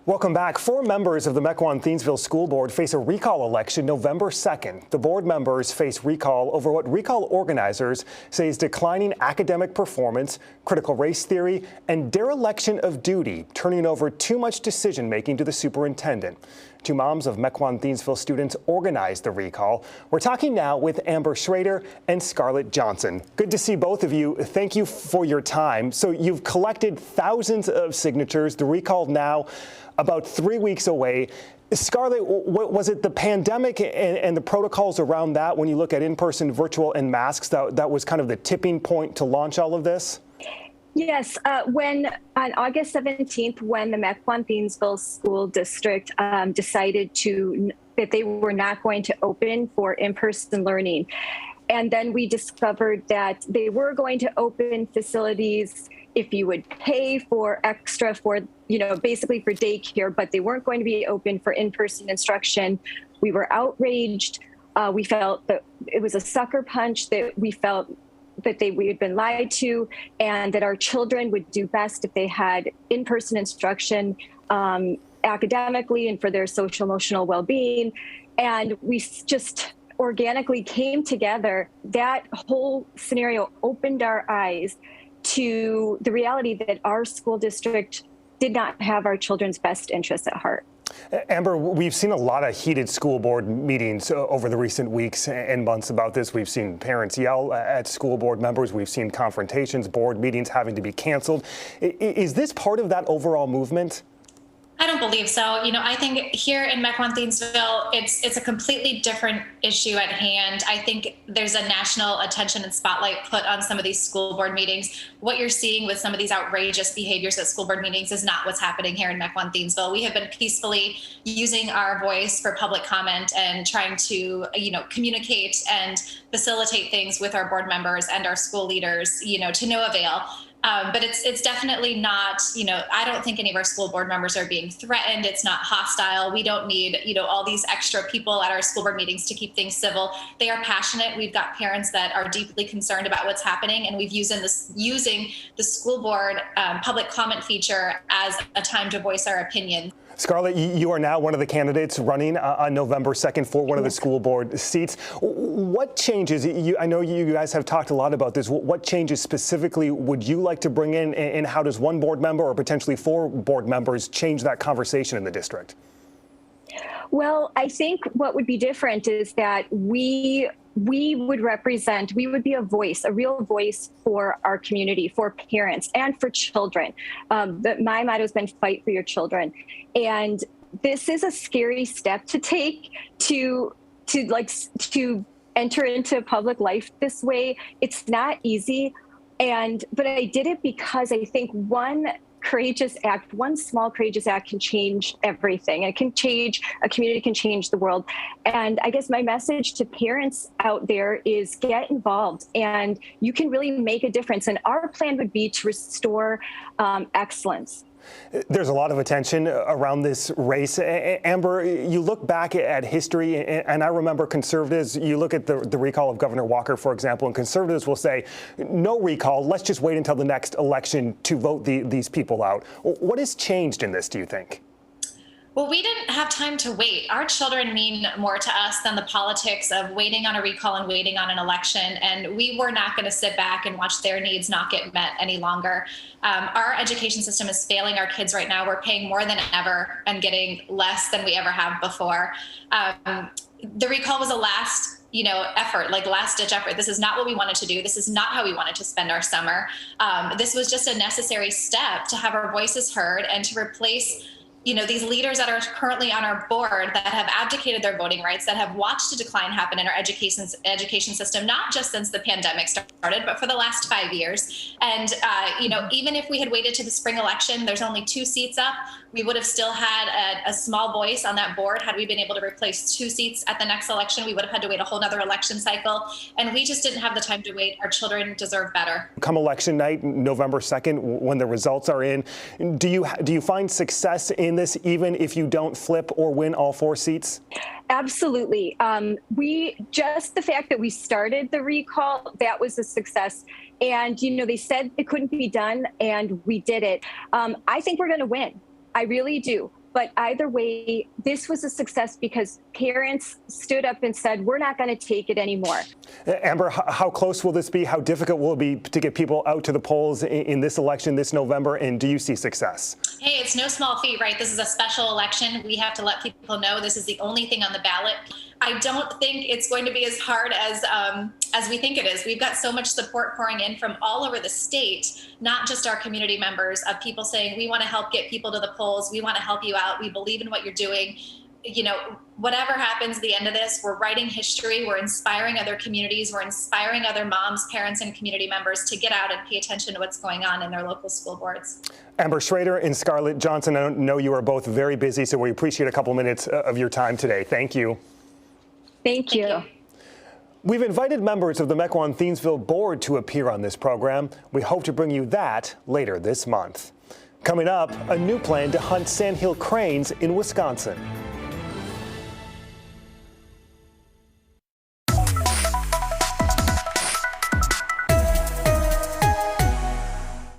Welcome back. 4 members of the Mequon-Thiensville School Board face a recall election November 2nd. The board members face recall over what recall organizers say is declining academic performance, critical race theory, and dereliction of duty, turning over too much decision-making to the superintendent. 2 moms of Mequon-Thiensville students organized the recall. We're talking now with Amber Schrader and Scarlett Johnson. Good to see both of you. Thank you for your time. So you've collected thousands of signatures. The recall now about 3 weeks away. Scarlett, was it the pandemic and the protocols around that, when you look at in-person, virtual, and masks, that was kind of the tipping point to launch all of this? Yes, when on August 17th, when the Mequon-Thiensville School District decided that they were not going to open for in-person learning, and then we discovered that they were going to open facilities if you would pay for extra for, basically for daycare, but they weren't going to be open for in-person instruction. We were outraged. We felt that it was a sucker punch, that we felt that we had been lied to, and that our children would do best if they had in-person instruction academically and for their social emotional well-being. And we just organically came together. That whole scenario opened our eyes to the reality that our school district did not have our children's best interests at heart. Amber, we've seen a lot of heated school board meetings over the recent weeks and months about this. We've seen parents yell at school board members. We've seen confrontations, board meetings having to be canceled. Is this part of that overall movement? I don't believe so. I think here in Mequon-Thiensville, it's a completely different issue at hand. I think there's a national attention and spotlight put on some of these school board meetings. What you're seeing with some of these outrageous behaviors at school board meetings is not what's happening here in Mequon-Thiensville. We have been peacefully using our voice for public comment and trying to, communicate and facilitate things with our board members and our school leaders, to no avail. But it's definitely not, I don't think any of our school board members are being threatened. It's not hostile. We don't need, all these extra people at our school board meetings to keep things civil. They are passionate. We've got parents that are deeply concerned about what's happening, and we've using the school board public comment feature as a time to voice our opinion. Scarlett, you are now one of the candidates running on November 2nd for one of the school board seats. What changes, I know you guys have talked a lot about this, what changes specifically would you like to bring in, and how does one board member or potentially 4 board members change that conversation in the district? Well, I think what would be different is that we would be a voice, a real voice for our community, for parents and for children. My motto has been fight for your children. And this is a scary step to take to enter into public life this way. It's not easy. But I did it because I think one small courageous act can change everything. A community can change the world. And I guess my message to parents out there is get involved, and you can really make a difference. And our plan would be to restore excellence. There's a lot of attention around this race. Amber, you look back at history, and I remember conservatives, you look at the recall of Governor Walker, for example, and conservatives will say, no recall, let's just wait until the next election to vote these people out. What has changed in this, do you think? Well, we didn't have time to wait. Our children mean more to us than the politics of waiting on a recall and waiting on an election. And we were not going to sit back and watch their needs not get met any longer. Our education system is failing our kids right now. We're paying more than ever and getting less than we ever have before. The recall was a last last-ditch effort. This is not what we wanted to do. This is not how we wanted to spend our summer. This was just a necessary step to have our voices heard and to replace these leaders that are currently on our board that have abdicated their voting rights, that have watched a decline happen in our education system, not just since the pandemic started, but for the last 5 years. And, even if we had waited to the spring election, there's only 2 seats up. We would have still had a small voice on that board. Had we been able to replace 2 seats at the next election, we would have had to wait a whole nother election cycle. And we just didn't have the time to wait. Our children deserve better. Come election night, November 2nd, when the results are in, do you find success in this, even if you don't flip or win all 4 seats? Absolutely. The fact that we started the recall, that was a success. And, they said it couldn't be done, and we did it. I think we're going to win. I really do. But either way, this was a success because parents stood up and said, we're not going to take it anymore. Amber, how close will this be? How difficult will it be to get people out to the polls in this election this November? And do you see success? Hey, it's no small feat, right? This is a special election. We have to let people know this is the only thing on the ballot. I don't think it's going to be as hard as we think it is. We've got so much support pouring in from all over the state, not just our community members, of people saying, we want to help get people to the polls. We want to help you out. We believe in what you're doing. You know, whatever happens at the end of this, we're writing history. We're inspiring other communities. We're inspiring other moms, parents, and community members to get out and pay attention to what's going on in their local school boards. Amber Schrader and Scarlett Johnson, I know you are both very busy, so we appreciate a couple minutes of your time today. Thank you. Thank you. We've invited members of the Mequon-Thiensville board to appear on this program. We hope to bring you that later this month. Coming up, a new plan to hunt sandhill cranes in Wisconsin.